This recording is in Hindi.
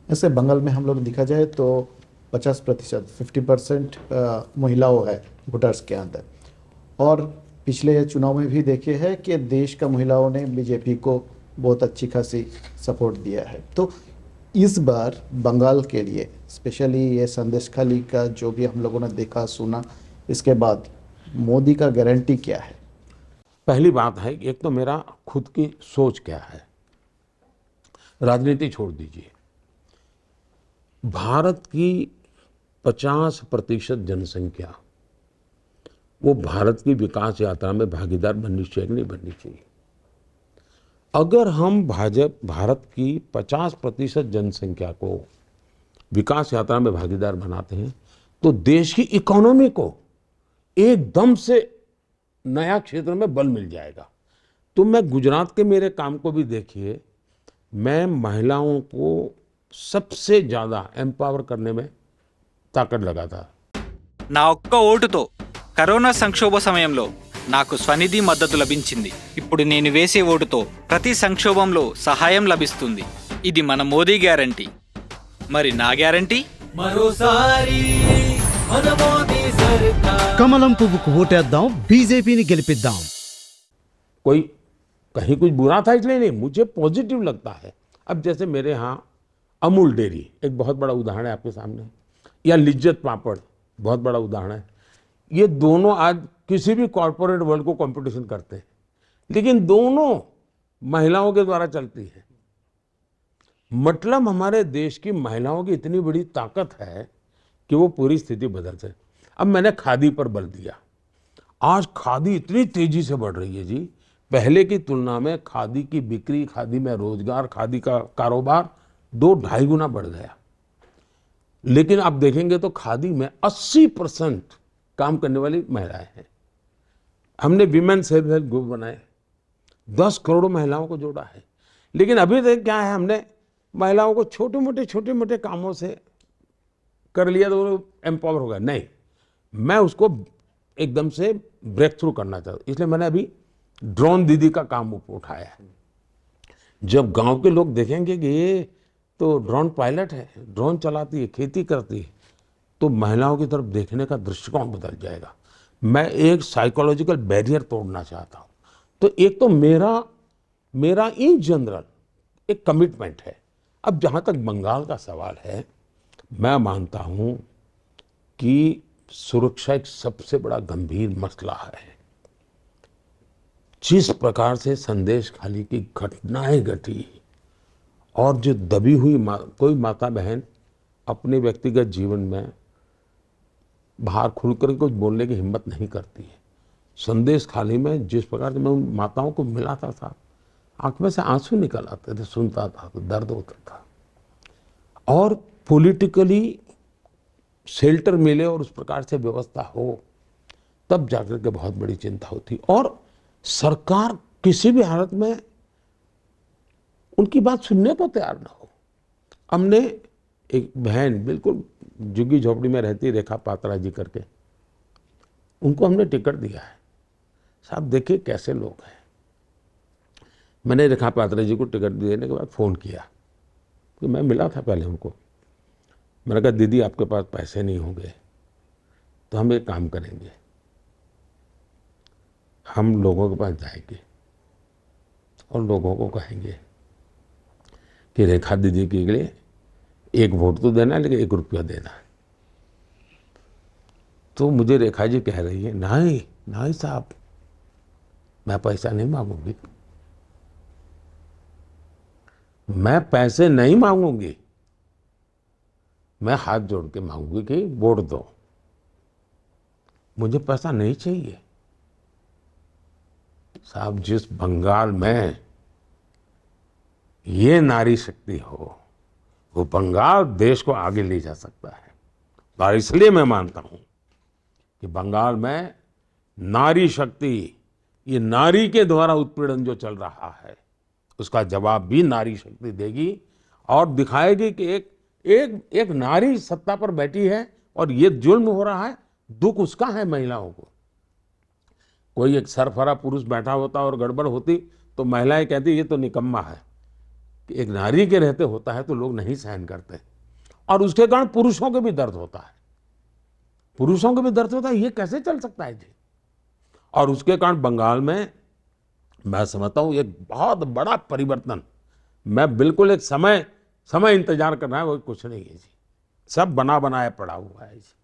ऐसे बंगाल में हम लोग देखा जाए तो 50% 50% महिलाओं है वोटर्स के अंदर। और पिछले चुनाव में भी देखे हैं कि देश का महिलाओं ने बीजेपी को बहुत अच्छी खासी सपोर्ट दिया है। तो इस बार बंगाल के लिए स्पेशली ये संदेशखाली का जो भी हम लोगों ने देखा सुना, इसके बाद मोदी का गारंटी क्या है? पहली बात है एक तो मेरा खुद की सोच क्या है। राजनीति छोड़ दीजिए। भारत की 50% जनसंख्या वो भारत की विकास यात्रा में भागीदार बननी चाहिए कि नहीं बननी चाहिए। अगर हम भारत की 50% जनसंख्या को विकास यात्रा में भागीदार बनाते हैं तो देश की इकोनॉमी को एकदम से नया क्षेत्र में बल मिल जाएगा। तो मैं गुजरात के मेरे काम को भी देखिए, मैं महिलाओं को सबसे ज्यादा एम्पावर करने में ताकत लगाता। నా ఒక్క ఓటుతో కరోనా సంక్షోభ సమయంలో నాకు స్వనిధి మద్దతు లభించింది. ఇప్పుడు నేను వేసే ఓటుతో ప్రతి సంక్షోభంలో సహాయం లభిస్తుంది. ఇది మన మోదీ గ్యారంటీ. మరి నా గ్యారంటీ మరోసారి మన మోదీ సర్కార్. కమలం పువ్వుకు ఓటేద్దాం, బీజేపీని గెలిపిద్దాం. कोई कहीं कुछ बुरा था इसलिए नहीं, मुझे पॉजिटिव लगता है। अब जैसे मेरे यहाँ अमूल डेयरी एक बहुत बड़ा उदाहरण है आपके सामने, या लिज्जत पापड़ बहुत बड़ा उदाहरण है। ये दोनों आज किसी भी कॉरपोरेट वर्ल्ड को कंपटीशन करते हैं, लेकिन दोनों महिलाओं के द्वारा चलती है। मतलब हमारे देश की महिलाओं की इतनी बड़ी ताकत है कि वो पूरी स्थिति बदल सकती। अब मैंने खादी पर बल दिया। आज खादी इतनी तेजी से बढ़ रही है जी, पहले की तुलना में खादी की बिक्री, खादी में रोजगार, खादी का कारोबार 2-2.5 गुना बढ़ गया। लेकिन आप देखेंगे तो खादी में 80% काम करने वाली महिलाएं हैं। हमने विमेन सेल्फ हेल्प ग्रुप बनाए, 10 करोड़ महिलाओं को जोड़ा है। लेकिन अभी तक क्या है, हमने महिलाओं को छोटे मोटे कामों से कर लिया तो वो एम्पावर हो गया। नहीं, मैं उसको एकदम से ब्रेक थ्रू करना चाहता हूँ। इसलिए मैंने अभी ड्रोन दीदी का काम उठाया है। जब गांव के लोग देखेंगे कि ये तो ड्रोन पायलट है, ड्रोन चलाती है, खेती करती है, तो महिलाओं की तरफ देखने का दृष्टिकोण बदल जाएगा। मैं एक साइकोलॉजिकल बैरियर तोड़ना चाहता हूँ। तो एक तो मेरा इन जनरल एक कमिटमेंट है। अब जहाँ तक बंगाल का सवाल है, मैं मानता हूँ कि सुरक्षा एक सबसे बड़ा गंभीर मसला है। जिस प्रकार से संदेशखाली की घटनाएं घटी और जो दबी हुई कोई माता बहन अपने व्यक्तिगत जीवन में बाहर खुलकर कुछ बोलने की हिम्मत नहीं करती है। संदेशखाली में जिस प्रकार से मैं उन माताओं को मिलाता था, आंख में से आंसू निकल आते थे, सुनता था तो दर्द होता था। और पॉलिटिकली शेल्टर मिले और उस प्रकार से व्यवस्था हो, तब जाकर के बहुत बड़ी चिंता होती। और सरकार किसी भी हालत में उनकी बात सुनने को तैयार ना हो। हमने एक बहन बिल्कुल झुग्गी झोपड़ी में रहती, रेखा पात्रा जी करके, उनको हमने टिकट दिया है। साहब देखिए कैसे लोग हैं। मैंने रेखा पात्रा जी को टिकट देने के बाद फ़ोन किया कि मैं मिला था पहले उनको। मैंने कहा दीदी आपके पास पैसे नहीं होंगे तो हम एक काम करेंगे, हम लोगों के पास जाएंगे और लोगों को कहेंगे कि रेखा दीदी के लिए एक वोट तो देना है, लेकिन 1 रुपया देना है। तो मुझे रेखा जी कह रही है, नहीं नहीं साहब, मैं पैसा नहीं मांगूंगी, मैं पैसे नहीं मांगूंगी, मैं हाथ जोड़ के मांगूंगी कि वोट दो, मुझे पैसा नहीं चाहिए। साहब जिस बंगाल में ये नारी शक्ति हो, वो बंगाल देश को आगे ले जा सकता है। और इसलिए मैं मानता हूं कि बंगाल में नारी शक्ति, ये नारी के द्वारा उत्पीड़न जो चल रहा है, उसका जवाब भी नारी शक्ति देगी और दिखाएगी कि एक नारी सत्ता पर बैठी है और ये जुल्म हो रहा है, दुख उसका है महिलाओं को। कोई एक सरफरा पुरुष बैठा होता और गड़बड़ होती तो महिलाएं कहती ये तो निकम्मा है, कि एक नारी के रहते होता है तो लोग नहीं सहन करते, और उसके कारण पुरुषों के भी दर्द होता है, पुरुषों को भी दर्द होता है, ये कैसे चल सकता है जी। और उसके कारण बंगाल में मैं समझता हूँ एक बहुत बड़ा परिवर्तन, मैं बिल्कुल एक समय इंतजार करना है, वो कुछ नहीं है जी, सब बना बनाया पड़ा हुआ है जी।